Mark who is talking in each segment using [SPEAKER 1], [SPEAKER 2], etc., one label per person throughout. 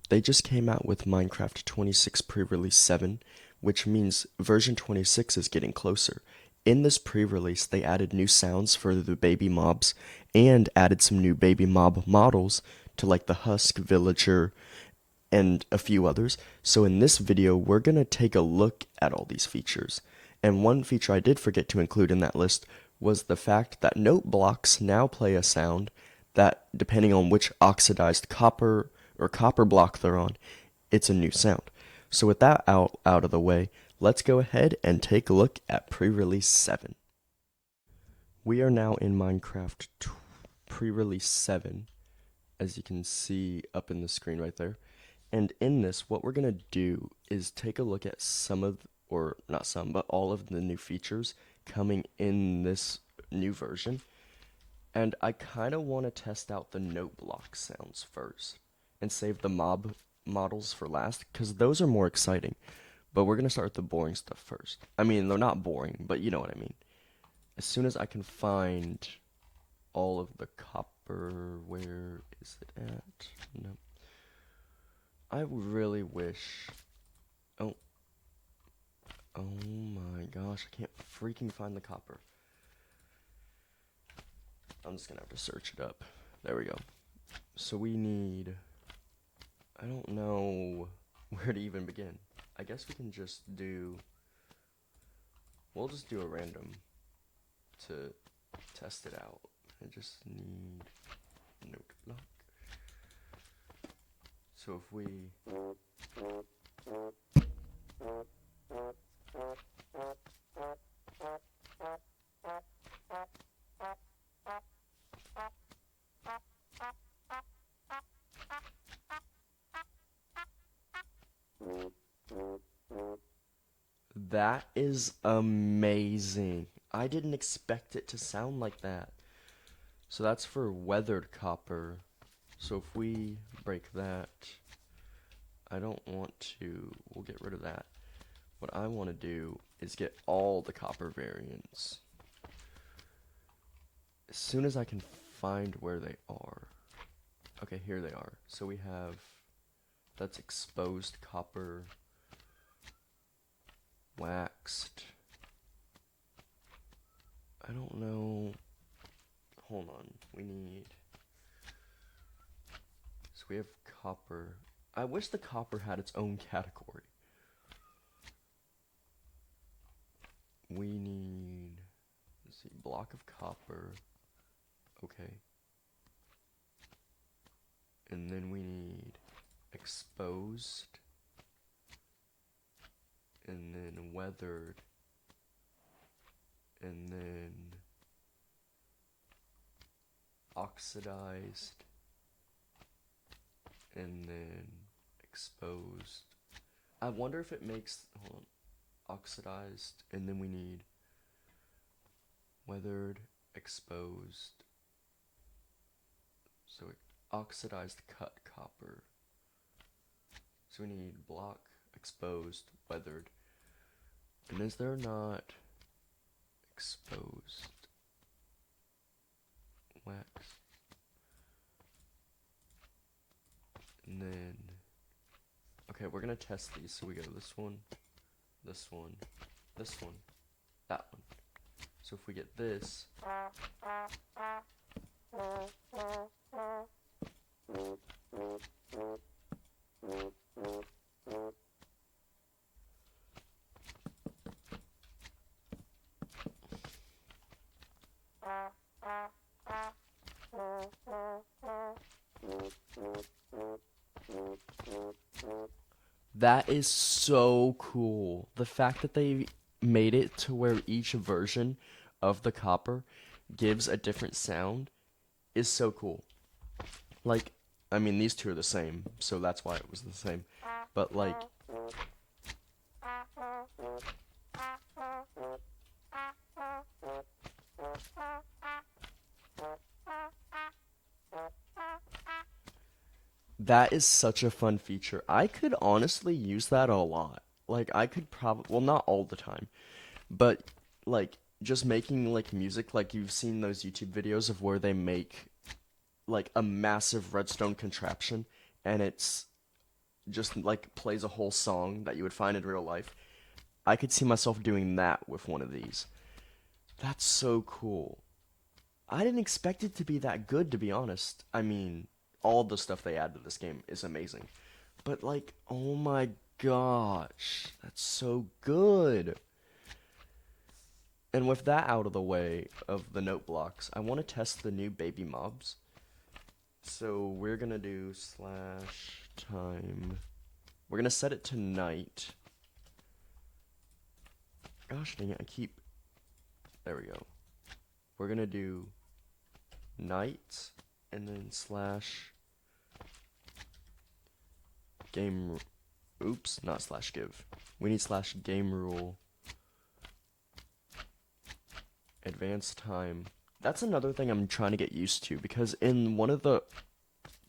[SPEAKER 1] They just came out with Minecraft 26 pre-release 7, which means version 26 is getting closer. In this pre-release, they added new sounds for the baby mobs and added some new baby mob models to like the husk, villager, and a few others. So in this video, we're going to take a look at all these features. And one feature I did forget to include in that list was the fact that note blocks now play a sound that, depending on which oxidized copper or copper block they're on, it's a new sound. So with that out of the way, let's go ahead and take a look at pre-release 7. We are now in Minecraft pre-release 7, as you can see up in the screen right there. And in this, what we're going to do is take a look at some of, or not some, but all of the new features coming in this new version. And I kind of want to test out the note block sounds first and save the mob models for last, because those are more exciting. But we're going to start with the boring stuff first. I mean, they're not boring, but you know what I mean. As soon as I can find all of the copper, where is it at? No. I really wish. Oh. Oh my gosh, I can't freaking find the copper. I'm just gonna have to search it up. There we go. So we need. I don't know where to even begin. I guess we can just do. We'll just do a random to test it out. I just need note block. So if we That is amazing. I didn't expect it to sound like that. So that's for weathered copper. So if we break that, I don't want to, we'll get rid of that. What I want to do is get all the copper variants. As soon as I can find where they are. Okay, here they are. So we have, that's exposed copper, waxed. I don't know. Hold on. We need. So we have copper. I wish the copper had its own category. We need. Let's see. Block of copper. Okay. And then we need exposed. And then weathered. And then oxidized, and then exposed. I wonder if it makes, hold on, oxidized, and then we need weathered, exposed. So oxidized cut copper. So we need block, exposed, weathered. And is there not exposed wax? And then, okay, we're gonna test these. So we go this one, this one, this one, that one. So if we get this, that is so cool. The fact that they made it to where each version of the copper gives a different sound is so cool. Like, I mean, these two are the same, so that's why it was the same. But, like, that is such a fun feature. I could honestly use that a lot. Like, I could probably, well, not all the time, but, like, just making, like, music, like, you've seen those YouTube videos of where they make, like, a massive redstone contraption, and it's just like plays a whole song that you would find in real life. I could see myself doing that with one of these. That's so cool. I didn't expect it to be that good, to be honest. I mean, all the stuff they add to this game is amazing. But, like, oh my gosh, that's so good. And with that out of the way of the note blocks, I want to test the new baby mobs. So we're going to do slash time. We're going to set it to night. Gosh dang it, I keep... There we go. We're going to do night and then slash game... Oops, not slash give. We need slash game rule advanced time. That's another thing I'm trying to get used to, because in one of the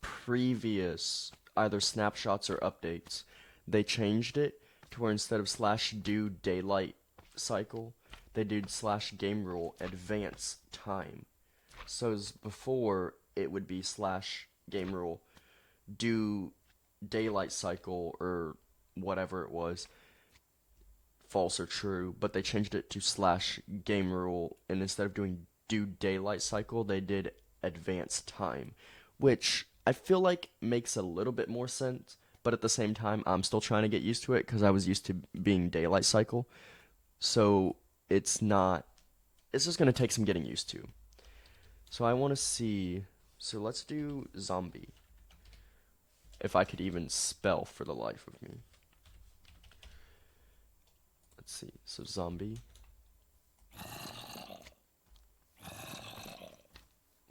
[SPEAKER 1] previous either snapshots or updates, they changed it to where instead of slash do daylight cycle, they did slash game rule advance time. So as before, it would be slash game rule do daylight cycle or whatever it was, false or true, but they changed it to slash game rule, and instead of doing do daylight cycle, they did advance time, which I feel like makes a little bit more sense, but at the same time, I'm still trying to get used to it because I was used to being daylight cycle, so it's not, it's just going to take some getting used to. So I want to see, so let's do zombie, if I could even spell for the life of me. Let's see, so zombie.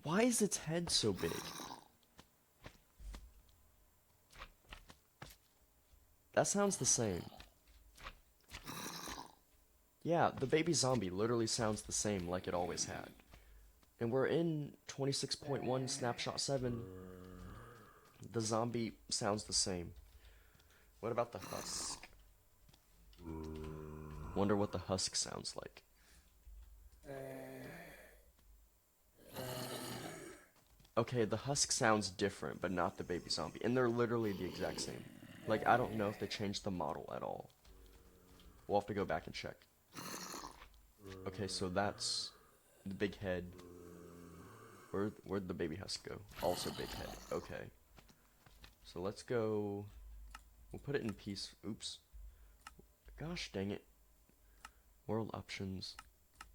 [SPEAKER 1] Why is its head so big? That sounds the same. Yeah, the baby zombie literally sounds the same like it always had. And we're in 26.1 snapshot 7. The zombie sounds the same. What about the husk? Wonder what the husk sounds like. Okay, the husk sounds different, but not the baby zombie. And they're literally the exact same. Like, I don't know if they changed the model at all. We'll have to go back and check. Okay, so that's the big head. Where'd the baby husk go? Also big head. Okay. So let's go... We'll put it in peace. Oops. Gosh dang it. World options.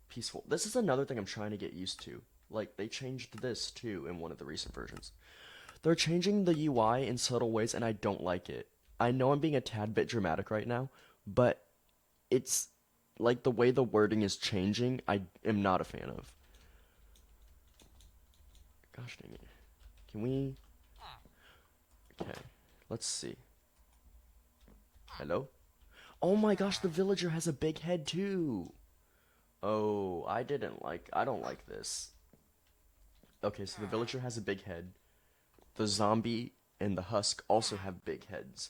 [SPEAKER 1] Peaceful. This is another thing I'm trying to get used to. Like, they changed this, too, in one of the recent versions. They're changing the UI in subtle ways, and I don't like it. I know I'm being a tad bit dramatic right now, but it's, like, the way the wording is changing, I am not a fan of. Gosh dang it. Can we... Okay, let's see. Hello? Oh my gosh, the villager has a big head, too! Oh, I don't like this. Okay, so the villager has a big head. The zombie and the husk also have big heads.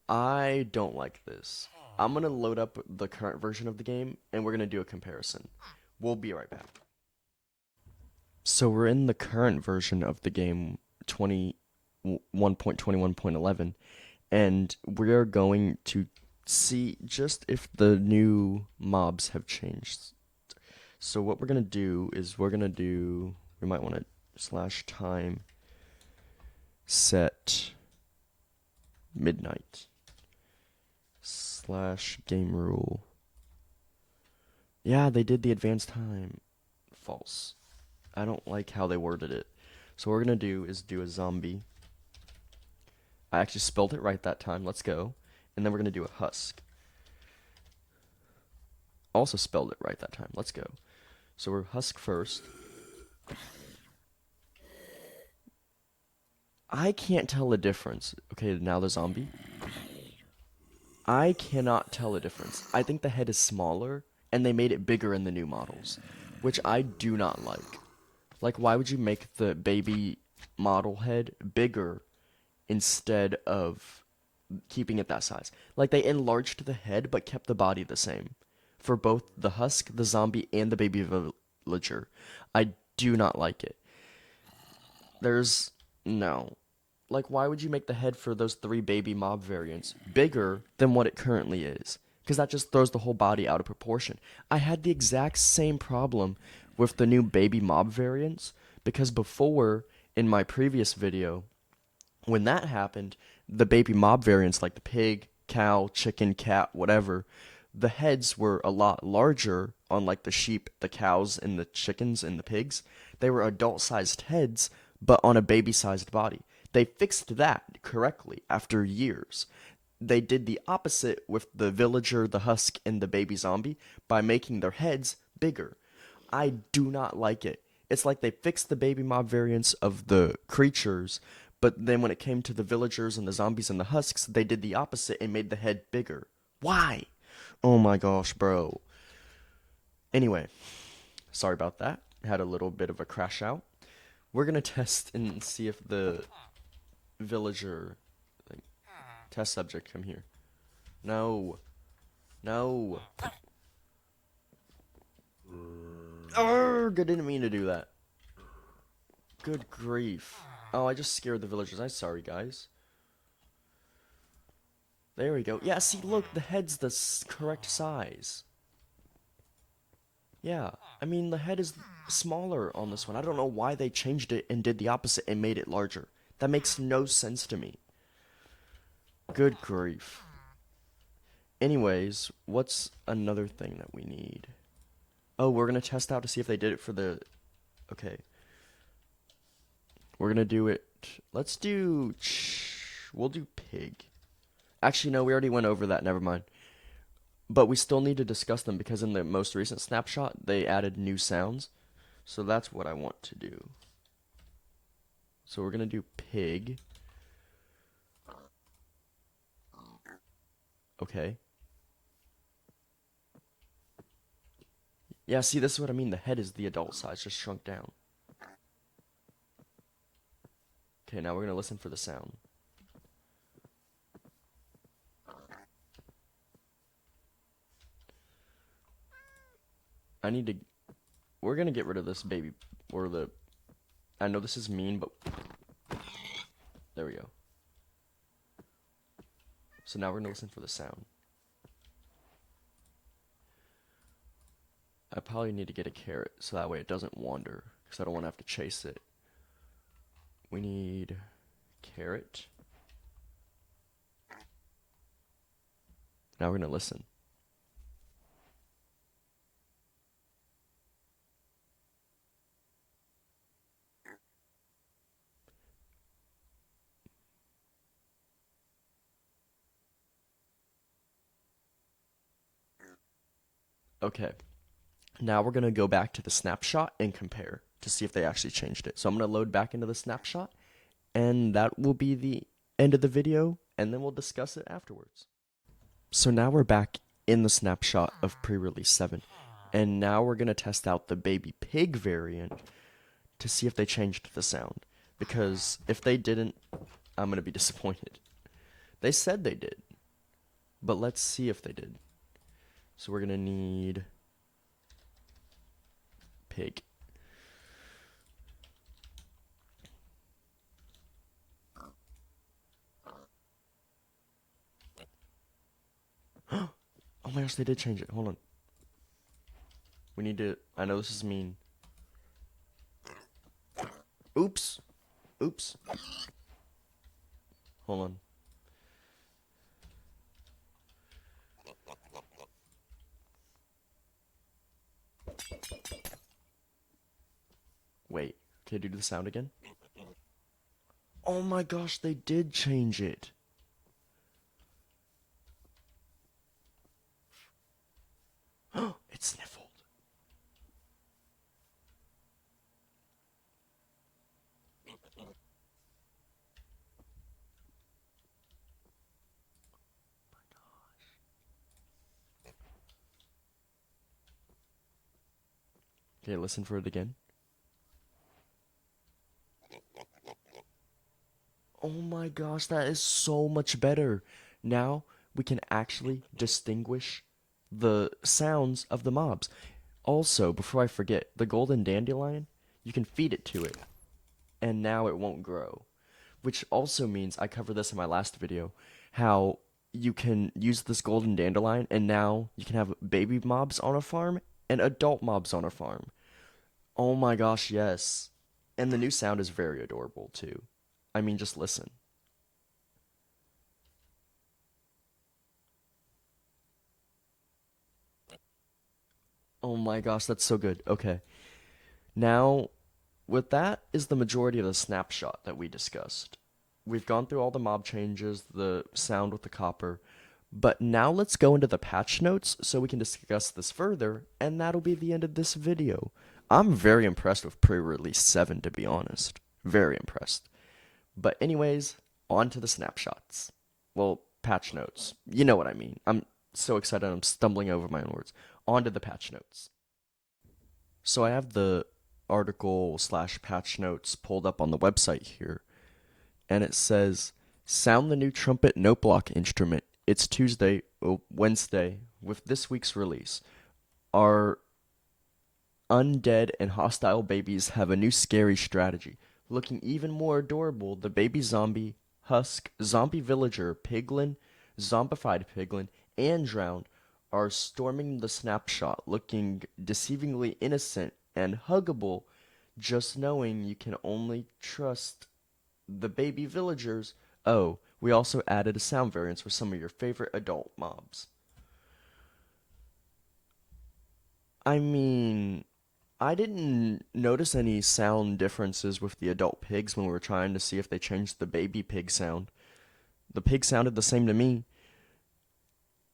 [SPEAKER 1] I don't like this. I'm gonna load up the current version of the game, and we're gonna do a comparison. We'll be right back. So we're in the current version of the game, 21.21.11, and we're going to see just if the new mobs have changed. So what we're going to do is we might want to slash time set midnight slash game rule. Yeah, they did the advanced time. False. I don't like how they worded it. So what we're going to do is do a zombie. I actually spelled it right that time. Let's go. And then we're going to do a husk. Also spelled it right that time. Let's go. So we're husk first. I can't tell a difference. Okay, now the zombie. I cannot tell a difference. I think the head is smaller, and they made it bigger in the new models, which I do not like. Like, why would you make the baby model head bigger instead of keeping it that size? Like, they enlarged the head, but kept the body the same. For both the husk, the zombie, and the baby villager. I do not like it. No. Like, why would you make the head for those 3 baby mob variants bigger than what it currently is? Because that just throws the whole body out of proportion. I had the exact same problem with the new baby mob variants, because before, in my previous video, when that happened, the baby mob variants like the pig, cow, chicken, cat, whatever, the heads were a lot larger on like the sheep, the cows, and the chickens and the pigs. They were adult sized heads, but on a baby sized body. They fixed that correctly after years. They did the opposite with the villager, the husk, and the baby zombie by making their heads bigger. I do not like it. It's like they fixed the baby mob variants of the creatures, but then when it came to the villagers and the zombies and the husks, they did the opposite and made the head bigger. Why? Oh my gosh, bro. Anyway, sorry about that. Had a little bit of a crash out. We're gonna test and see if the villager, like, test subject, come here. No. No. Urgh, I didn't mean to do that. Good grief. Oh, I just scared the villagers. I'm sorry, guys. There we go. Yeah, see, look, the head's the correct size. Yeah, I mean, the head is smaller on this one. I don't know why they changed it and did the opposite and made it larger. That makes no sense to me. Good grief. Anyways, what's another thing that we need? Oh, we're gonna test out to see if they did it for the... Okay. We're gonna do it... Let's do... We'll do pig. Actually, no, we already went over that. Never mind. But we still need to discuss them because in the most recent snapshot, they added new sounds. So that's what I want to do. So we're gonna do pig. Okay. Yeah, see, this is what I mean. The head is the adult size, just shrunk down. Okay, now we're gonna listen for the sound. I need to... We're gonna get rid of this baby, or the... I know this is mean, but... There we go. So now we're gonna listen for the sound. I probably need to get a carrot, so that way it doesn't wander, because I don't want to have to chase it. We need... carrot. Now we're gonna listen. Okay. Now we're going to go back to the snapshot and compare to see if they actually changed it. So I'm going to load back into the snapshot, and that will be the end of the video, and then we'll discuss it afterwards. So now we're back in the snapshot of pre-release 7, and now we're going to test out the baby pig variant to see if they changed the sound. Because if they didn't, I'm going to be disappointed. They said they did, but let's see if they did. So we're going to need... pig. Oh my gosh, they did change it. Hold on. We need to... I know this is mean. Oops. Oops. Hold on. Wait. Can I do the sound again? Oh my gosh, they did change it. It sniffled. Okay, listen for it again. Oh my gosh, that is so much better. Now we can actually distinguish the sounds of the mobs. Also, before I forget, the golden dandelion, you can feed it to it, and now it won't grow. which also means I covered this in my last video, how you can use this golden dandelion and now you can have baby mobs on a farm and adult mobs on a farm. Oh my gosh, yes. And the new sound is very adorable too. I mean, just listen. Oh my gosh, that's so good. Okay. Now, with that is the majority of the snapshot that we discussed. We've gone through all the mob changes, the sound with the copper, but now let's go into the patch notes so we can discuss this further, and that'll be the end of this video. I'm very impressed with pre-release 7, to be honest. Very impressed. But anyways, on to the snapshots. Well, patch notes. You know what I mean. I'm so excited I'm stumbling over my own words. On to the patch notes. So I have the article slash patch notes pulled up on the website here, and it says, sound the new trumpet note block instrument. It's Tuesday, Wednesday, with this week's release. Our undead and hostile babies have a new scary strategy. Looking even more adorable, the baby zombie, husk, zombie villager, piglin, zombified piglin, and drowned are storming the snapshot, looking deceivingly innocent and huggable, just knowing you can only trust the baby villagers. Oh, we also added a sound variance for some of your favorite adult mobs. I mean, I didn't notice any sound differences with the adult pigs when we were trying to see if they changed the baby pig sound. The pig sounded the same to me.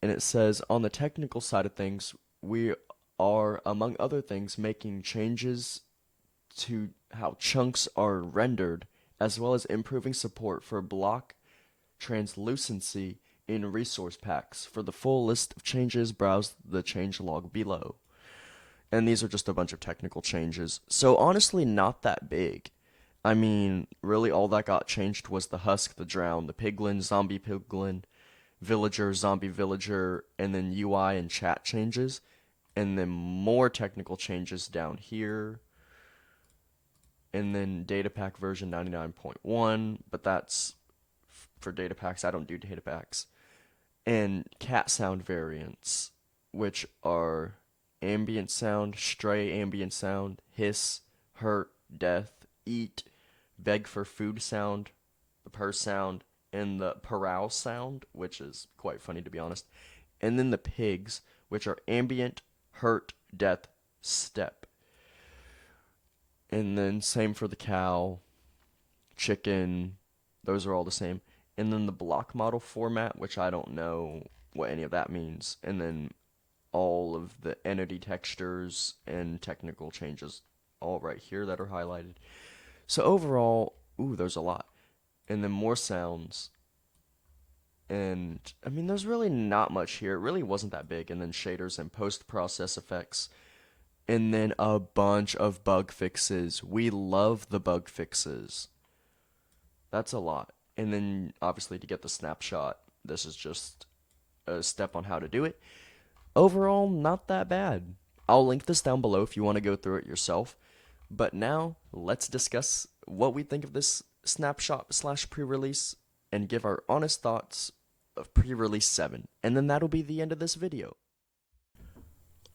[SPEAKER 1] And it says, on the technical side of things, we are, among other things, making changes to how chunks are rendered, as well as improving support for block translucency in resource packs. For the full list of changes, browse the changelog below. And these are just a bunch of technical changes. So honestly, not that big. I mean, really all that got changed was the husk, the drown, the piglin, zombie piglin, villager, zombie villager, and then UI and chat changes. And then more technical changes down here. And then data pack version 99.1, but that's for data packs. I don't do data packs. And cat sound variants, which are ambient sound, stray ambient sound, hiss, hurt, death, eat, beg for food sound, the purr sound, and the parow sound, which is quite funny to be honest. And then the pigs, which are ambient, hurt, death, step. And then same for the cow, chicken, those are all the same. And then the block model format, which I don't know what any of that means. And then all of the entity textures and technical changes all right here that are highlighted. So overall, ooh, there's a lot. And then more sounds. And I mean, there's really not much here. It really wasn't that big. And then shaders and post-process effects. And then a bunch of bug fixes. We love the bug fixes. That's a lot. And then obviously to get the snapshot, this is just a step on how to do it. Overall, not that bad. I'll link this down below if you want to go through it yourself. But now, let's discuss what we think of this snapshot slash pre-release and give our honest thoughts of pre-release 7. And then that'll be the end of this video.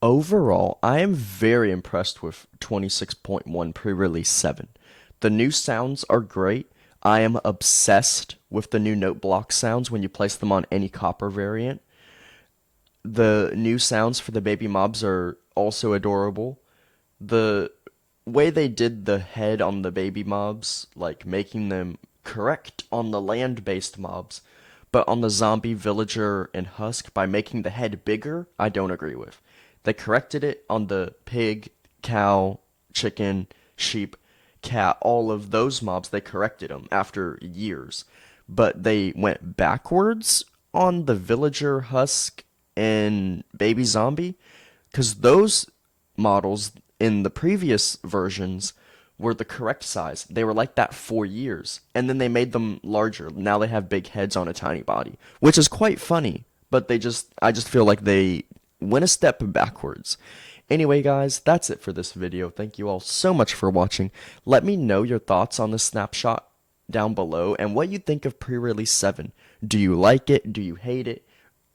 [SPEAKER 1] Overall, I am very impressed with 26.1 pre-release 7. The new sounds are great. I am obsessed with the new note block sounds when you place them on any copper variant. The new sounds for the baby mobs are also adorable. The way they did the head on the baby mobs, like making them correct on the land-based mobs, but on the zombie, villager, and husk by making the head bigger, I don't agree with. They corrected it on the pig, cow, chicken, sheep, cat, all of those mobs, they corrected them after years. But they went backwards on the villager, husk, and baby zombie, because those models in the previous versions were the correct size. They were like that for years, and then they made them larger. Now they have big heads on a tiny body, which is quite funny, but I just feel like they went a step backwards. Anyway, guys, that's it for this video. Thank you all so much for watching. Let me know your thoughts on this snapshot down below and what you think of pre-release 7. Do you like it? Do you hate it?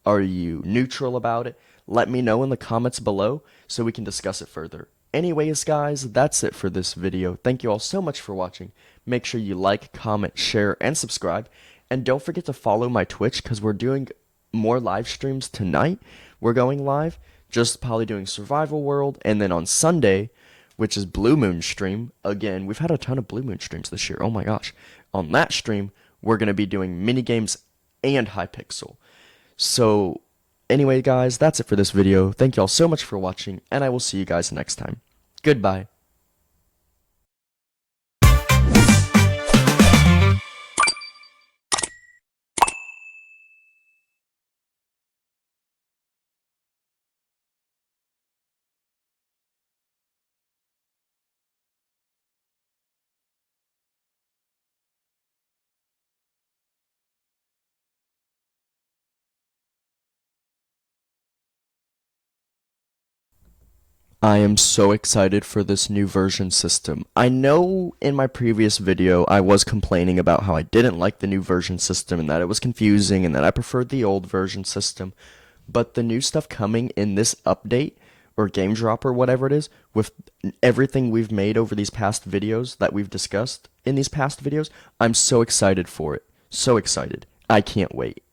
[SPEAKER 1] Are you neutral about it? Let me know in the comments below so we can discuss it further. Anyways, guys, that's it for this video. Thank you all so much for watching. Make sure you like, comment, share, and subscribe. And don't forget to follow my Twitch because we're doing more live streams tonight. We're going live, just probably doing Survival World. And then on Sunday, which is Blue Moon stream, again, we've had a ton of Blue Moon streams this year. Oh my gosh. On that stream, we're going to be doing mini games and Hypixel. So, anyway, guys, that's it for this video. Thank you all so much for watching, and I will see you guys next time. Goodbye. I am so excited for this new version system. I know in my previous video I was complaining about how I didn't like the new version system and that it was confusing and that I preferred the old version system, but the new stuff coming in this update or game drop or whatever it is, with everything we've made over these past videos that we've discussed in these past videos, I'm so excited for it. So excited. I can't wait.